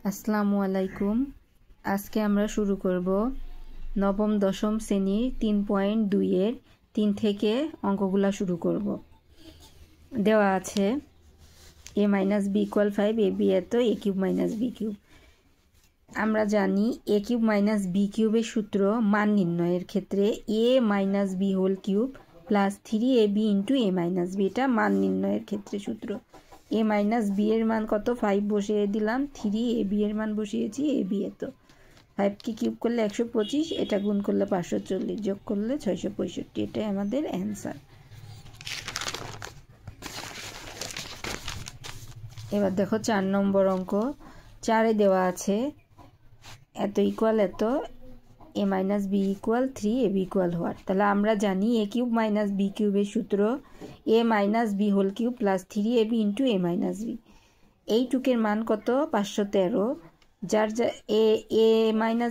আসসালামু আলাইকুম। আজকে আমরা শুরু করব নবম দশম শ্রেণীর 3.2 এর 3 থেকে অঙ্কগুলা শুরু করব। দেওয়া আছে a - b = 5, ab এত a³ - b³। আমরা জানি a³ - b³ এর সূত্র মান নির্ণয়ের ক্ষেত্রে a - b³ + 3ab * a - b, এটা মান নির্ণয়ের ক্ষেত্রে সূত্র। a - b এর মান কত? 5 বসিয়ে দিলাম, 3ab এর মান বসিয়েছি, ab এত। 5 কে কিউব করলে 125, এটা গুণ করলে 540, যোগ করলে 665, এটাই আমাদের অ্যান্সার। এবার দেখো 4 নম্বর অঙ্ক। 4 এ দেওয়া আছে এত ইকুয়াল এত, a - b = 3, ab = what? তাহলে আমরা জানি a³ - b³ এর সূত্র a - b³ + 3ab * a - b। এইটুকের মান কত? 513। যার a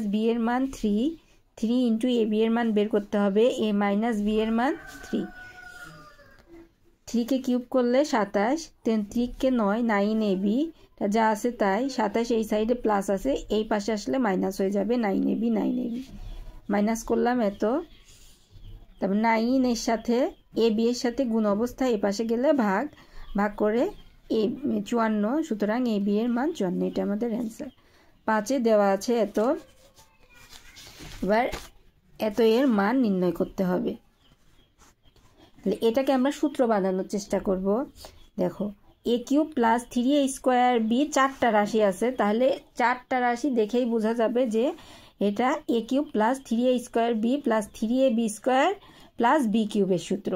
- b এর মান 3 * ab এর মান বের করতে হবে। a - b এর মান 3, 3 কে কিউব করলে 27, 3 কে 9, 9ab, যা আছে তাই। 27 এই সাইডে প্লাস আছে, এই পাশে আসলে মাইনাস হয়ে যাবে, 9ab, 9ab মাইনাস করলাম এত। তারপর 9 এর সাথে ab এর সাথে গুণ অবস্থায় এ পাশে গেলে ভাগ করে 54, সুতরাং ab এর মান 54, এটা আমাদের অ্যান্সার। 5 এ দেওয়া আছে এত, এবার এত এর মান নির্ণয় করতে হবে। তাহলে এটাকে আমরা সূত্র বানানোর চেষ্টা করব। দেখো a³ + 3a² চারটা রাশি আছে, তাহলে চারটা রাশি দেখেই বোঝা যাবে যে এটা a³ + 3a² + 3ab² + b³ এর সূত্র।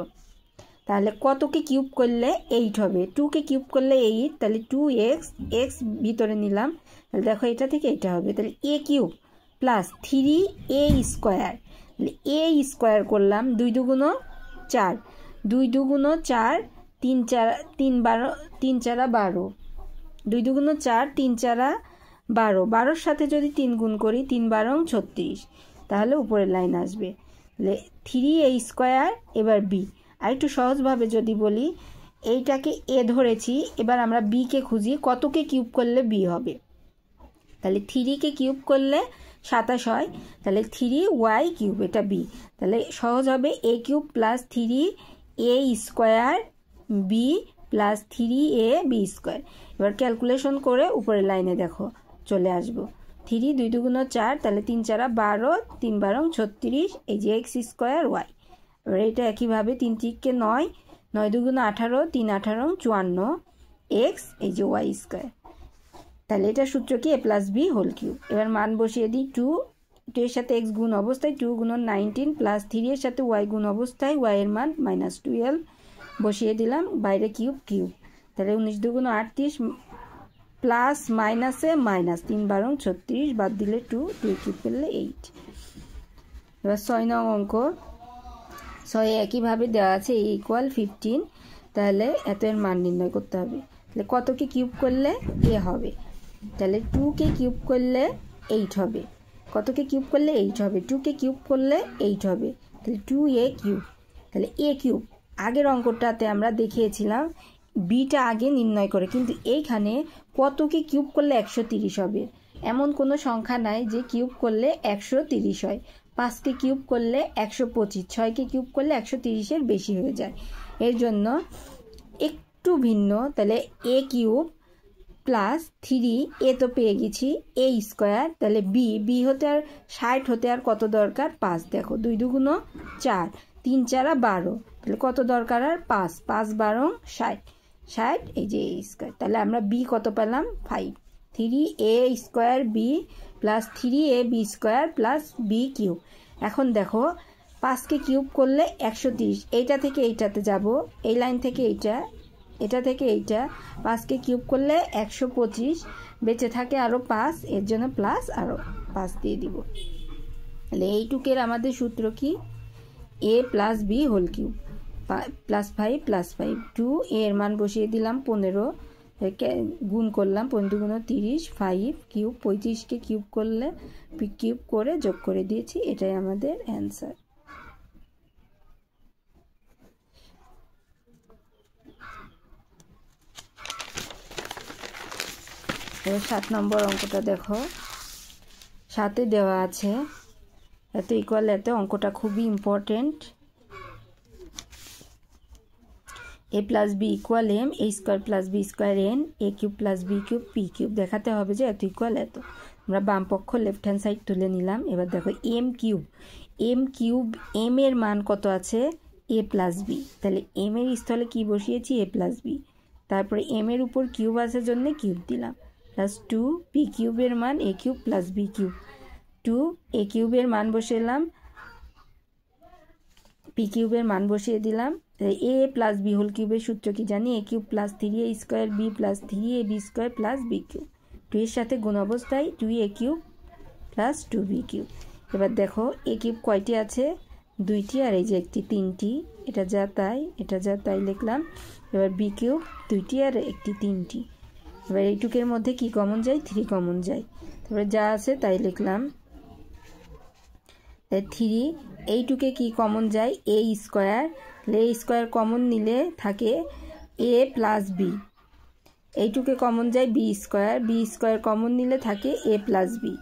তাহলে কতকে কিউব করলে 8 হবে? 2 কে কিউব করলে 8, তাহলে 2x, x ভিতরে নিলাম, তাহলে দেখো এটা থেকে এটা হবে। তাহলে a³ + 3a², তাহলে a² করলাম, 2 দুগুণ 4, 2 দুগুণ 4, 3 4 12, 2 দুগুণ 4, 3 4 12, 12-র সাথে যদি 3 গুণ করি 3 12 36, তাহলে উপরের লাইন আসবে। তাহলে 3a², এবার b। আর একটু সহজভাবে যদি বলি, এইটাকে a ধরেছি, এবার আমরা b কে খুঁজি, কতকে কিউব করলে b হবে? তাহলে 3 কে কিউব করলে 27 হয়, তাহলে 3y³, এটা b। তাহলে সহজ হবে a³ + 3a² b + 3ab²। এবার ক্যালকুলেশন করে উপরের লাইনে দেখো চলে আসবো। 3 2 দুগুণ 4, তাহলে 3 4 12, 3 12 36, এই যে x² y। এবার এটা একইভাবে 3 3 কে 9, 9 দুগুণ 18, 3 18 54, x, এই যে y²। তাহলে এটা সূত্র কি? a + b³। এবার মান বসিয়ে দিই। 2 এর সাথে x গুণ অবস্থায় 2 × 19 + 3 এর সাথে y গুণ অবস্থায় y এর মান -12 বসিয়ে দিলাম, বাইরে কিউব। তাহলে 19 দুগুণ 38, প্লাস মাইনাসে মাইনাস, 3 12 36, বাদ দিলে 2 কিউব করলে 8। এবার 6 নং অঙ্ক। 6 একইভাবে দেওয়া আছে a = 15, তাহলে এত এর মান নির্ণয় করতে হবে। তাহলে কতকে কিউব করলে a হবে? তাহলে 2 কে কিউব করলে 8 হবে। কতকে কিউব করলে 8 হবে? 2 কে কিউব করলে 8 হবে, তাহলে 2a³। তাহলে a³ আগের অঙ্কটাতে আমরা দেখিয়েছিলাম বিটা আগে নির্ণয় করে, কিন্তু এইখানে কতকে কিউব করলে 130 হবে? এমন কোনো সংখ্যা নাই যে কিউব করলে 130 হয়। 5 কে কিউব করলে 125, 6 কে কিউব করলে 130-এর বেশি হয়ে যায়, এর জন্য একটু ভিন্ন। তাহলে a³ + 3a তো পেয়ে গেছি, a², তাহলে b হতে আর 60 হতে আর কত দরকার? 5। দেখো 2 দুগুণ 4, 3 4 12, তাহলে কত দরকার? আর 5, 5 12 60, এই যে a²। তাহলে আমরা b কত পেলাম? 5। 3a² b + 3ab² + b³। এখন দেখো 5 কে কিউব করলে 130, এইটা থেকে এইটাতে যাব, এই লাইন থেকে এটা থেকে এইটা। 5 কে কিউব করলে 125, বেঁচে থাকে আরও 5, এর জন্য প্লাস আরও 5 দিয়ে দিব। তাহলে এইটুকের আমাদের সূত্র কি? a + b³ +5 +5, 2 এর মান বসিয়ে দিলাম 15, গুণ করলাম 15 গুণ 30, 5 কিউব, 35-কে কিউব করলে কিউব করে যোগ করে দিয়েছি, এটাই আমাদের অ্যান্সার। এবার 7 নম্বর অঙ্কটা দেখো, 7-এ দেওয়া আছে এত ইকুয়াল এত, অঙ্কটা খুবই important. a plus b equal m, a square plus b square n, a cube plus b cube p cube. দেখাতে হবে যে এত ইকুয়াল এত। আমরা বাম পক্ষ লেফট হ্যান্ড সাইড তুলে নিলাম। এবার দেখো এম কিউব, এম এর মান কত আছে এ প্লাস বি, তাহলে এম এর স্থলে কি বসিয়েছি এ প্লাস বি, তারপরে এম এর উপর কিউব আছে জন্য কিউব দিলাম, প্লাস 2 পি কিউবের মান এ কিউব প্লাস বি কিউব, 2 এ কিউবের মান বসালাম, পি কিউবের মান বসিয়ে দিলাম। এ প্লাস বি হোল কিউবের সূত্র কি জানি, a cube plus 3a square b plus 3ab square plus b cube, 2 এর সাথে গুণ অবস্থায় 2a cube plus 2b cube. এবার দেখো এ কিউব কয়টি আছে, 2টি, আর এই যে একটি 3টি, এটা যা তাই লিখলাম। এবার বি কিউব 2টি আর একটি 3টি। এবার এইটুকের মধ্যে কি কমন যায়, 3 কমন যায়, তারপরে যা আছে তাই লিখলাম। 3 এইটুকে কি কমন যায় এ স্কোয়ার, এ স্কোয়ার কমন নিলে থাকে এ প্লাস বি, এইটুকে কমন যায় বি স্কোয়ার কমন নিলে থাকে এ প্লাস বি,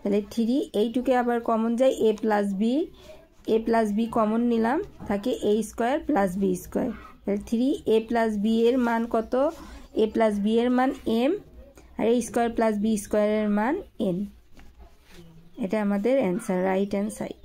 তাহলে 3 এইটুকে আবার কমন যায় এ প্লাস বি কমন নিলাম, থাকে এ স্কোয়ার প্লাস বি স্কোয়ার, তাহলে 3 এ প্লাস বি এর মান কত, এ প্লাস বি এর মান এম, আর এ স্কোয়ার প্লাস বি স্কোয়ারের মান এন। এটা আমাদের অ্যান্সার, রাইট হ্যান্ড সাইড।